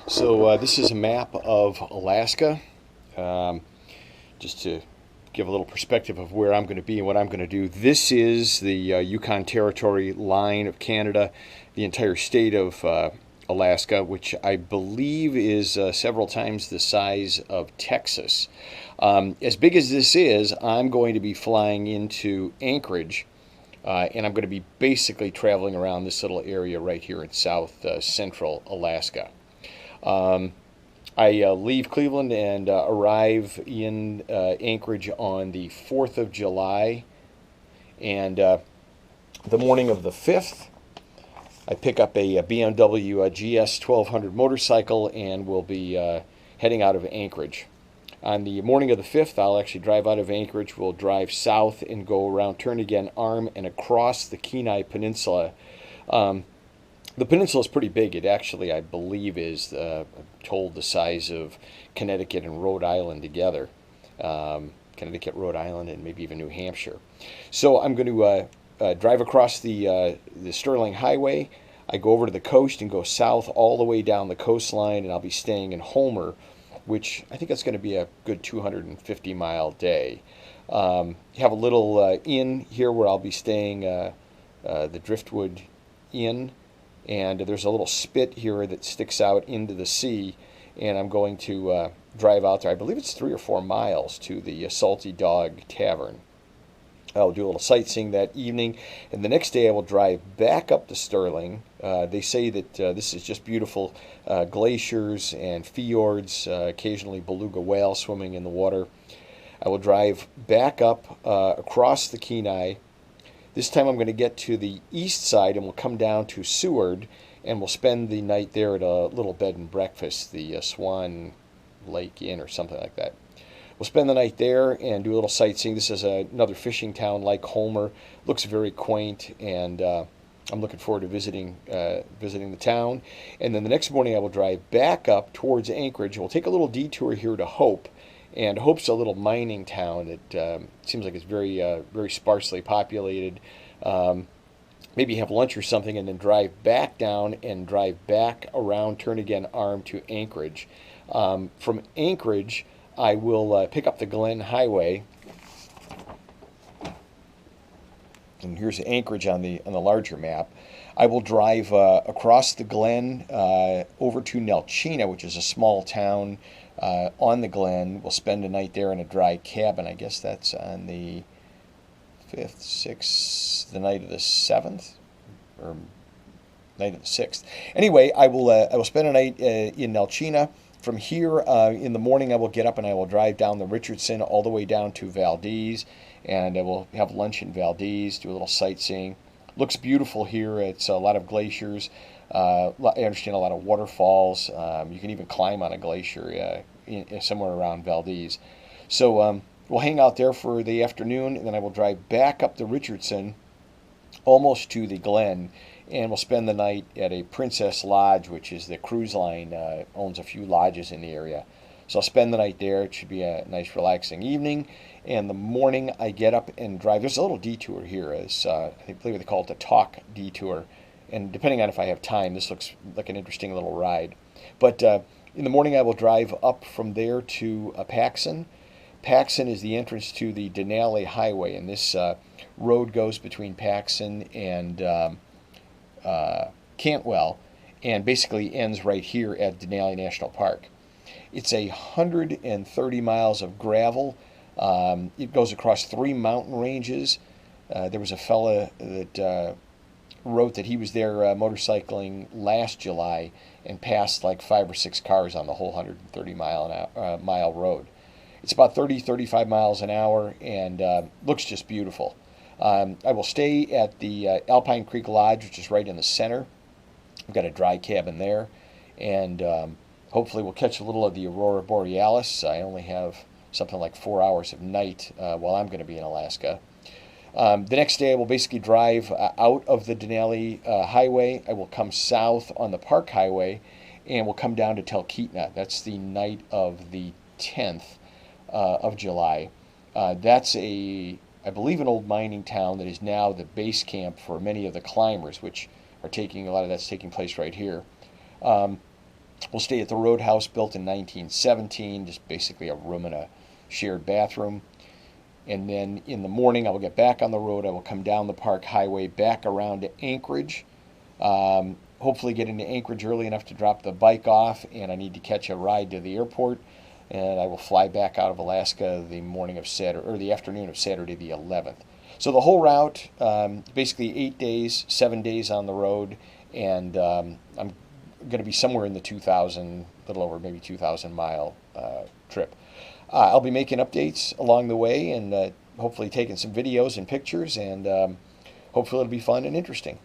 So this is a map of Alaska, um, just to give a little perspective of where I'm going to be and what I'm going to do. This is the Yukon Territory line of Canada, the entire state of Alaska, which I believe is several times the size of Texas. As big as this is, I'm going to be flying into Anchorage, and I'm going to be basically traveling around this little area right here in south central Alaska. Um, I leave Cleveland and arrive in Anchorage on the 4th of July. And the morning of the 5th, I pick up a BMW GS 1200 motorcycle and will be heading out of Anchorage. On the morning of the 5th, I'll actually drive out of Anchorage. We'll drive south and go around Turnagain Arm and across the Kenai Peninsula. Um, the peninsula is pretty big. It actually, I believe, is told the size of Connecticut and Rhode Island together. Connecticut, Rhode Island, and maybe even New Hampshire. So I'm going to drive across the Sterling Highway. I go over to the coast and go south all the way down the coastline, and I'll be staying in Homer, which I think that's going to be a good 250-mile day. Have a little inn here where I'll be staying, the Driftwood Inn, and there's a little spit here that sticks out into the sea, and I'm going to drive out there. I believe it's 3 or 4 miles to the Salty Dog Tavern. I'll do a little sightseeing that evening, and the next day I will drive back up to Sterling. They say that this is just beautiful glaciers and fjords, occasionally beluga whale swimming in the water. I will drive back up across the Kenai. This time I'm going to get to the east side and we'll come down to Seward and we'll spend the night there at a little bed and breakfast, the Swan Lake Inn or something like that. We'll spend the night there and do a little sightseeing. This is another fishing town like Homer. Looks very quaint, and I'm looking forward to visiting the town. And then the next morning I will drive back up towards Anchorage. We'll take a little detour here to Hope. And Hope's a little mining town that seems like it's very sparsely populated. Maybe have lunch or something and then drive back down and drive back around Turnagain Arm to Anchorage. From Anchorage, I will pick up the Glen Highway. And here's Anchorage on the larger map. I will drive across the Glen over to Nelchina, which is a small town on the Glen. We'll spend a night there in a dry cabin. I guess that's on the 5th, 6th, the night of the 7th, or night of the 6th. Anyway, I will spend a night in Nelchina. From here, in the morning, I will get up and I will drive down the Richardson all the way down to Valdez, and I will have lunch in Valdez, do a little sightseeing. Looks beautiful here. It's a lot of glaciers. I understand a lot of waterfalls. You can even climb on a glacier somewhere around Valdez. So we'll hang out there for the afternoon, and then I will drive back up the Richardson almost to the Glen, and we'll spend the night at a Princess Lodge, which is the cruise line, owns a few lodges in the area. So I'll spend the night there. It should be a nice, relaxing evening. And the morning I get up and drive. There's a little detour here, I believe they call it the Talk Detour. And depending on if I have time, this looks like an interesting little ride. But in the morning I will drive up from there to Paxson. Paxson is the entrance to the Denali Highway, and this road goes between Paxson and Cantwell, and basically ends right here at Denali National Park. It's 130 miles of gravel. It goes across 3 mountain ranges. There was a fella that wrote that he was there motorcycling last July and passed like 5 or 6 cars on the whole 130 mile road. It's about 35 miles an hour and looks just beautiful. I will stay at the Alpine Creek Lodge, which is right in the center. I've got a dry cabin there, and hopefully we'll catch a little of the Aurora Borealis. I only have something like 4 hours of night while I'm going to be in Alaska. The next day I will basically drive out of the Denali Highway. I will come south on the Park Highway, and we'll come down to Talkeetna. That's the night of the 10th of July. That's I believe, an old mining town that is now the base camp for many of the climbers, which are taking, a lot of that's taking place right here. We'll stay at the Roadhouse, built in 1917, just basically a room and a shared bathroom. And then in the morning, I will get back on the road. I will come down the Park Highway back around to Anchorage. Hopefully get into Anchorage early enough to drop the bike off, and I need to catch a ride to the airport. And I will fly back out of Alaska the morning of Saturday, or the afternoon of Saturday the 11th. So the whole route, basically 8 days, 7 days on the road, and I'm going to be somewhere in the 2,000, little over maybe 2,000 mile trip. I'll be making updates along the way, and hopefully taking some videos and pictures, and hopefully it'll be fun and interesting.